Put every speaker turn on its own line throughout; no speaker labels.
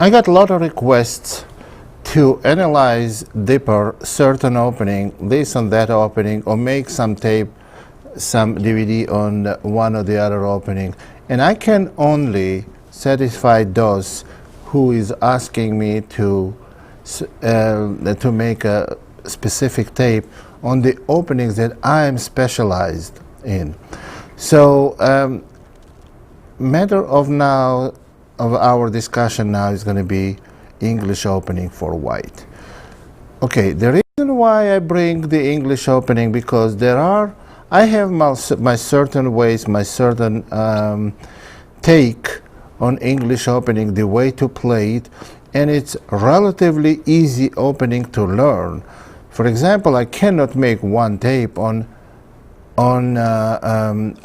I got a lot of requests to analyze deeper certain opening, this and that opening, or make some tape, some DVD on one or the other opening. And I can only satisfy those who is asking me to make a specific tape on the openings that I am specialized in. So matter of our discussion now is going to be English opening for white. Okay, the reason why I bring the English opening, because I have my certain ways, my certain take on English opening, the way to play it, and it's relatively easy opening to learn. For example, I cannot make one tape on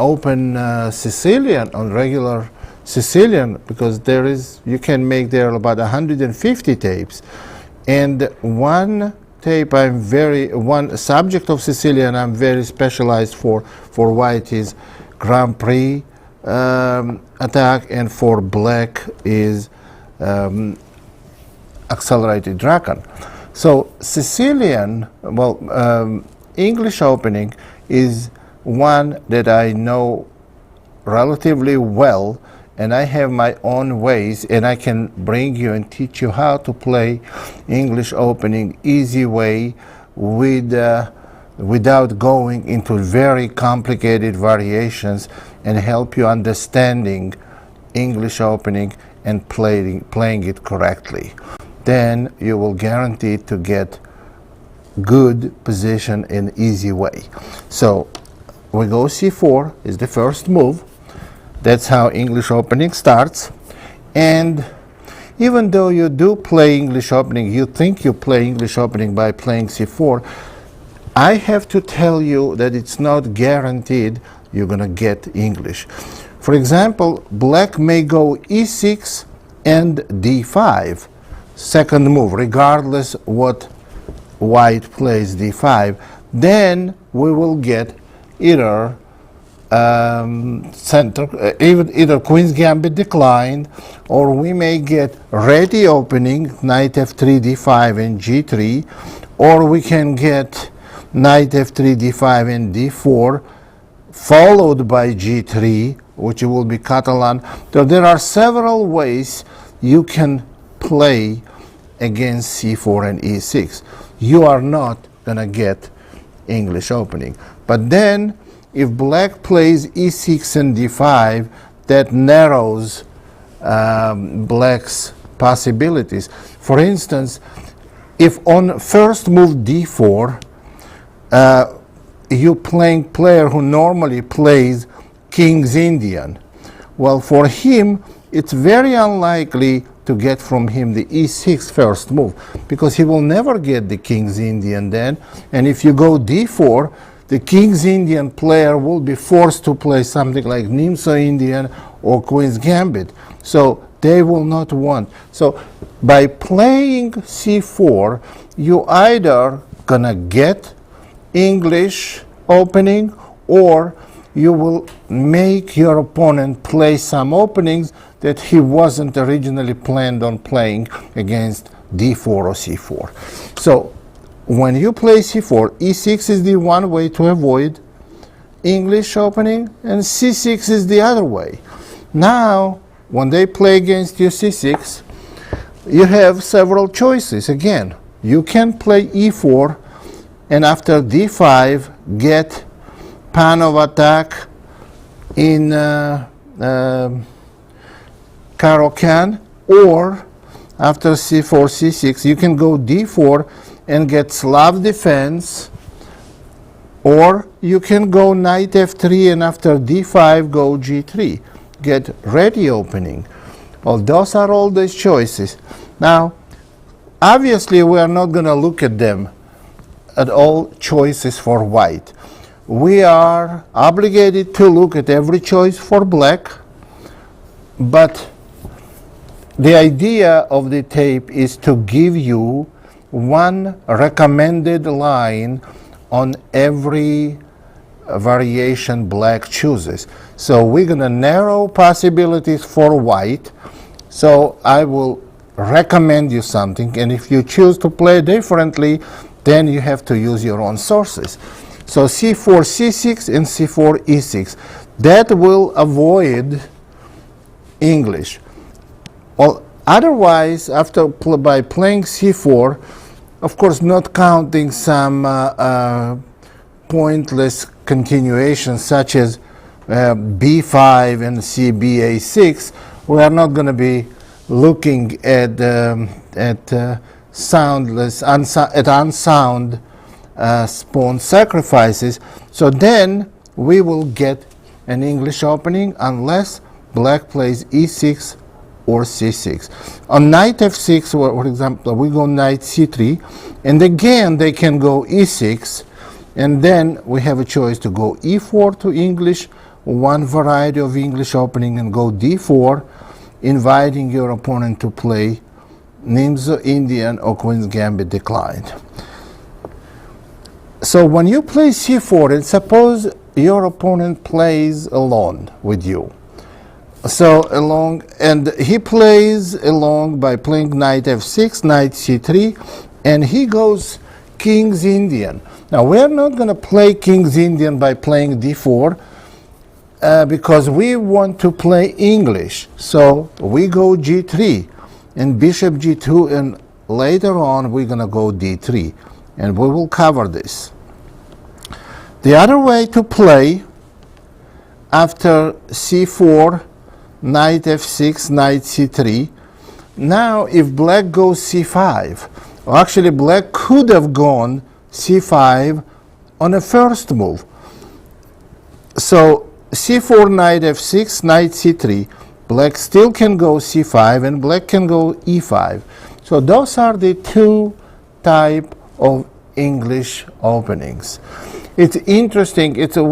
open Sicilian, on regular Sicilian, because you can make there about 150 tapes, and one tape one subject of Sicilian I'm very specialized for white is Grand Prix attack, and for black is accelerated dragon. So Sicilian, English opening is one that I know relatively well, and I have my own ways, and I can bring you and teach you how to play English opening easy way without going into very complicated variations, and help you understanding English opening and playing it correctly. Then you will guarantee to get good position in easy way. So we go c4 is the first move. That's how English opening starts. And even though you do play English opening, you think you play English opening by playing c4, I have to tell you that it's not guaranteed you're gonna get English. For example, black may go e6 and d5, second move, regardless what white plays d5. Then we will get either either Queen's Gambit declined, or we may get ready opening, knight f3, d5, and g3, or we can get knight f3, d5, and d4, followed by g3, which will be Catalan. So there are several ways you can play against c4 and e6. You are not gonna get English opening. But then if black plays e6 and d5, that narrows black's possibilities. For instance, if on first move d4, you playing player who normally plays King's Indian, well, for him it's very unlikely to get from him the e6 first move, because he will never get the King's Indian then. And if you go d4, the King's Indian player will be forced to play something like Nimzo Indian or Queen's Gambit. So they will not want. So by playing c4, you either gonna get English opening, or you will make your opponent play some openings that he wasn't originally planned on playing against d4 or c4. So when you play c4, e6 is the one way to avoid English opening, and c6 is the other way. Now, when they play against you c6, you have several choices. Again, you can play e4, and after d5, get pan of attack in Caro-Kann, or after c4, c6, you can go d4 and get Slav defense, or you can go knight f3 and after d5 go g3, get ready opening. Well, those are all these choices. Now, obviously we are not going to look at them at all choices for white. We are obligated to look at every choice for black, but the idea of the tape is to give you one recommended line on every variation black chooses. So we're going to narrow possibilities for white. So I will recommend you something, and if you choose to play differently, then you have to use your own sources. So c4, c6, and c4, e6. That will avoid English. Well, otherwise, by playing c4, of course not counting some pointless continuations such as b5 and cba6, we are not going to be looking at unsound pawn sacrifices. So then we will get an English opening unless black plays e6 or c6. On knight f6, for example, we go knight c3, and again they can go e6, and then we have a choice to go e4 to English, one variety of English opening, and go d4, inviting your opponent to play Nimzo Indian or Queen's Gambit declined. So when you play c4, and suppose your opponent plays alone with you, so along, and he plays along by playing knight f6, knight c3, and he goes King's Indian. Now we're not going to play King's Indian by playing d4 because we want to play English. So we go g3 and bishop g2, and later on we're going to go d3, and we will cover this. The other way to play after c4, knight f6, knight c3. Now if black goes c5, or actually black could have gone c5 on a first move. So c4, knight f6, knight c3, black still can go c5, and black can go e5. So those are the two type of English openings. It's interesting. It's a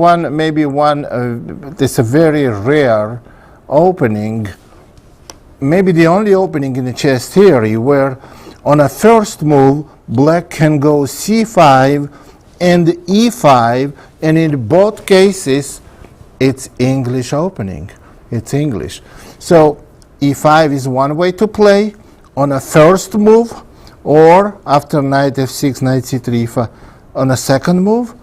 very rare opening, maybe the only opening in the chess theory where on a first move black can go c5 and e5, and in both cases it's English opening. It's English. So e5 is one way to play on a first move, or after knight f6, knight c3 on a second move,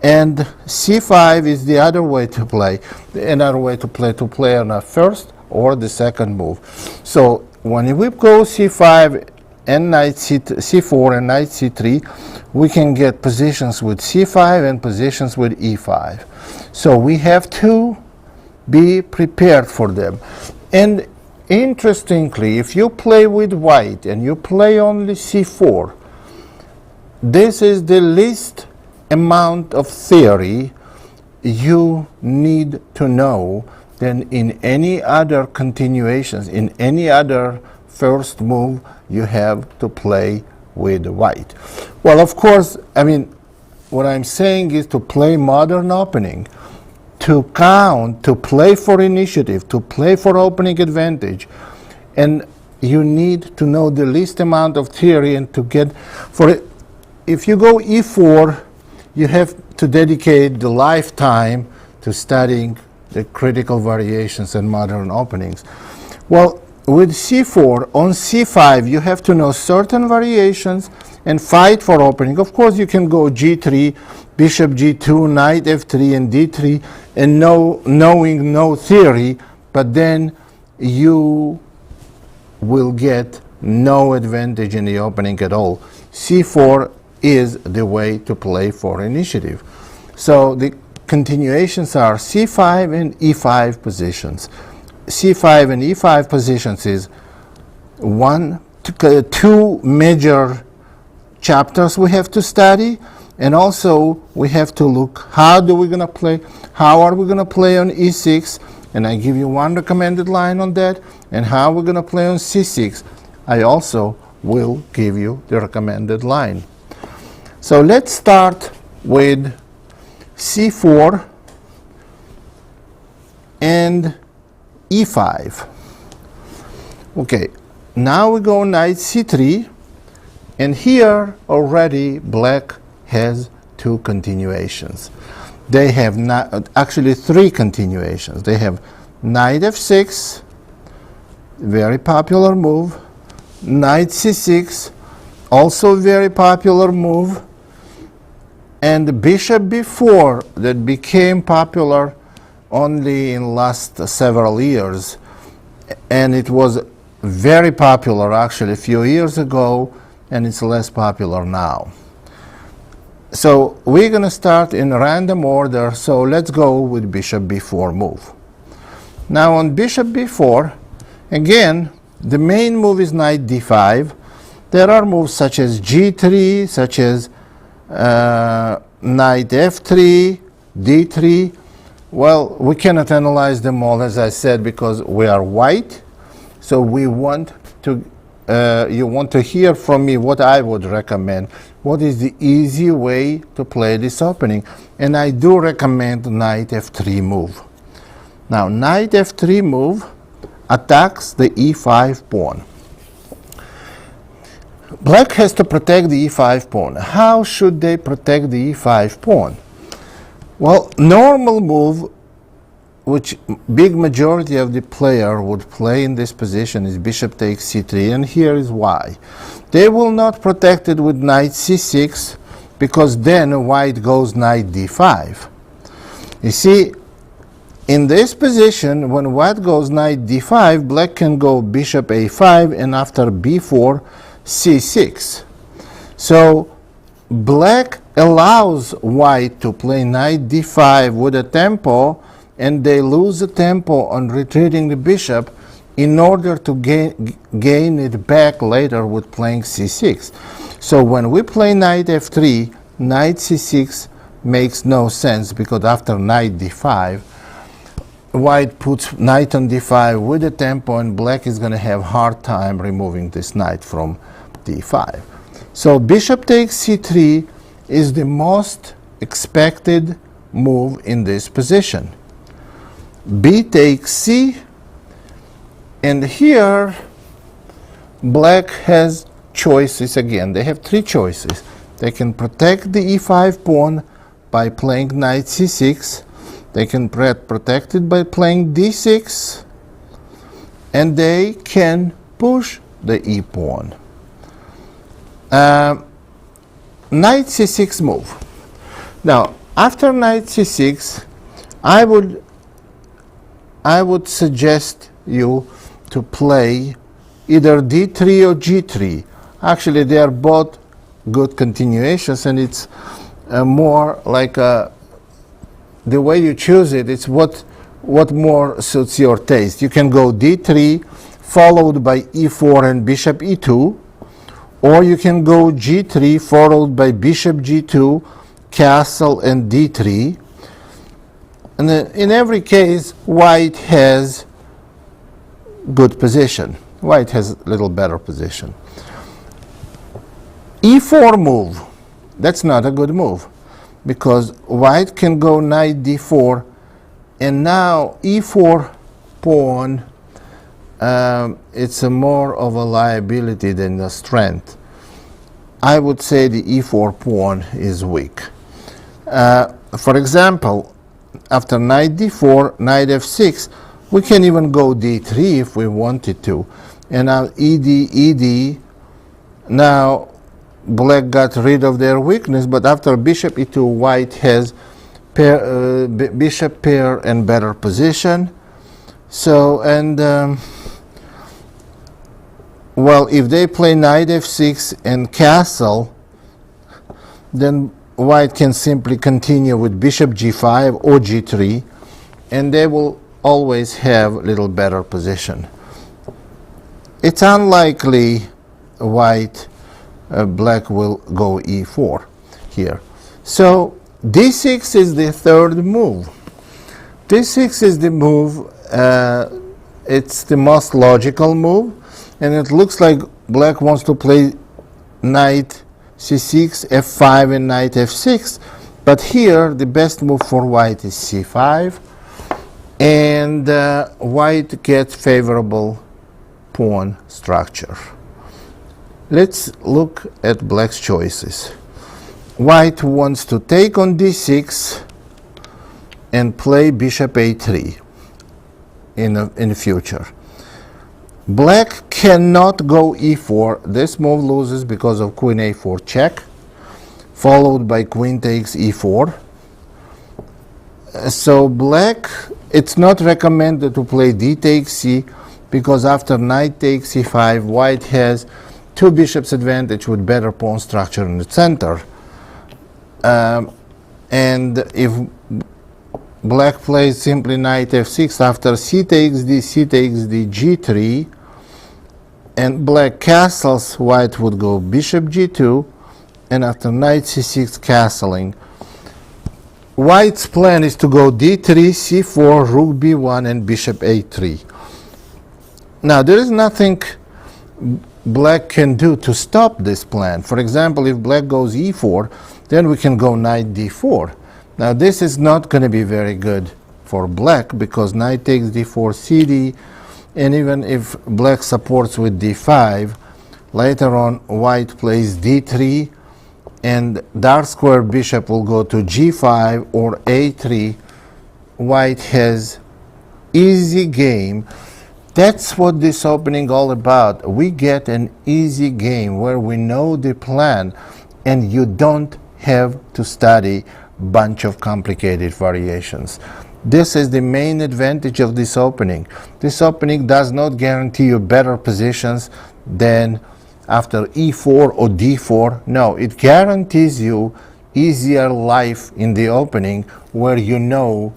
and c5 is the other way to play. Another way to play on a first or the second move. So when we go c5 and knight c4 and knight c3, we can get positions with c5 and positions with e5. So we have to be prepared for them. And interestingly, if you play with white and you play only c4, this is the least amount of theory you need to know than in any other continuations. In any other first move, you have to play with white. Well, of course, I mean, what I'm saying is to play modern opening, to count, to play for initiative, to play for opening advantage, and you need to know the least amount of theory and to get for it. If you go e4, you have to dedicate the lifetime to studying the critical variations and modern openings. Well, with c4, on c5, you have to know certain variations and fight for opening. Of course, you can go g3, bishop g2, knight f3, and d3, and knowing no theory, but then you will get no advantage in the opening at all. c4 is the way to play for initiative. So the continuations are c5 and e5 positions. c5 and e5 positions is two major chapters we have to study, and also we have to look how are we going to play on e6, and I give you one recommended line on that, and how we're going to play on c6. I also will give you the recommended line. So let's start with c4 and e5. Okay, now we go knight c3, and here already black has two continuations. They have actually three continuations. They have knight f6, very popular move, knight c6, also very popular move, and bishop b4 that became popular only in last several years, and it was very popular actually a few years ago, and it's less popular now. So we're going to start in random order, so let's go with bishop b4 move. Now on bishop b4, again, the main move is knight d5. There are moves such as g3, such as knight f3, d3. Well, we cannot analyze them all, as I said, because we are white. So we want to, you want to hear from me what I would recommend. What is the easy way to play this opening? And I do recommend knight f3 move. Now, knight f3 move attacks the e5 pawn. Black has to protect the e5 pawn. How should they protect the e5 pawn? Well, normal move, which big majority of the player would play in this position, is bishop takes c3, and here is why. They will not protect it with knight c6, because then white goes knight d5. You see, in this position, when white goes knight d5, black can go bishop a5, and after b4, c6. So black allows white to play knight d5 with a tempo, and they lose the tempo on retreating the bishop in order to gain it back later with playing c6. So when we play knight f3, knight c6 makes no sense, because after knight d5, white puts knight on d5 with a tempo, and black is going to have hard time removing this knight from d5. So bishop takes c3 is the most expected move in this position. B takes c, and here black has choices again. They have three choices. They can protect the e5 pawn by playing knight c6. They can protect it by playing d6, and they can push the e pawn. Knight c6 move. Now, after knight c6, I would suggest you to play either d3 or g3. Actually, they are both good continuations, and it's more like the way you choose it. It's what more suits your taste. You can go d3 followed by e4 and bishop e2, or you can go g3 followed by bishop g2, castle, and d3. And in every case, white has good position. White has a little better position. e4 move, that's not a good move, because white can go knight d4, and now e4 pawn, it's a more of a liability than a strength. I would say the e4 pawn is weak. For example, after knight d4, knight f6, we can even go d3 if we wanted to. And now ed. Now black got rid of their weakness, but after bishop e2, white has bishop pair and better position. So, and well, if they play knight f6 and castle, then white can simply continue with bishop g5 or g3, and they will always have a little better position. It's unlikely black will go e4 here. So d6 is the third move. d6 is the move, it's the most logical move, and it looks like black wants to play knight c6, f5, and knight f6, but here the best move for white is c5, and white gets favorable pawn structure. Let's look at black's choices. White wants to take on d6 and play bishop a3 in the future. Black cannot go e4. This move loses because of queen a4 check, followed by queen takes e4. So black, it's not recommended to play d takes c, because after knight takes e5, white has two bishops advantage with better pawn structure in the center. And if black plays simply knight f6, after c takes d, g3, and black castles, white would go bishop g2, and after knight c6 castling. White's plan is to go d3, c4, rook b1, and bishop a3. Now, there is nothing black can do to stop this plan. For example, if black goes e4, then we can go knight d4. Now, this is not going to be very good for black, because knight takes d4, cd, and even if black supports with d5, later on white plays d3, and dark square bishop will go to g5 or a3. White has easy game. That's what this opening all about. We get an easy game where we know the plan, and you don't have to study bunch of complicated variations. This is the main advantage of this opening. This opening does not guarantee you better positions than after e4 or d4. No, it guarantees you easier life in the opening, where you know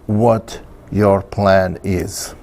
what your plan is.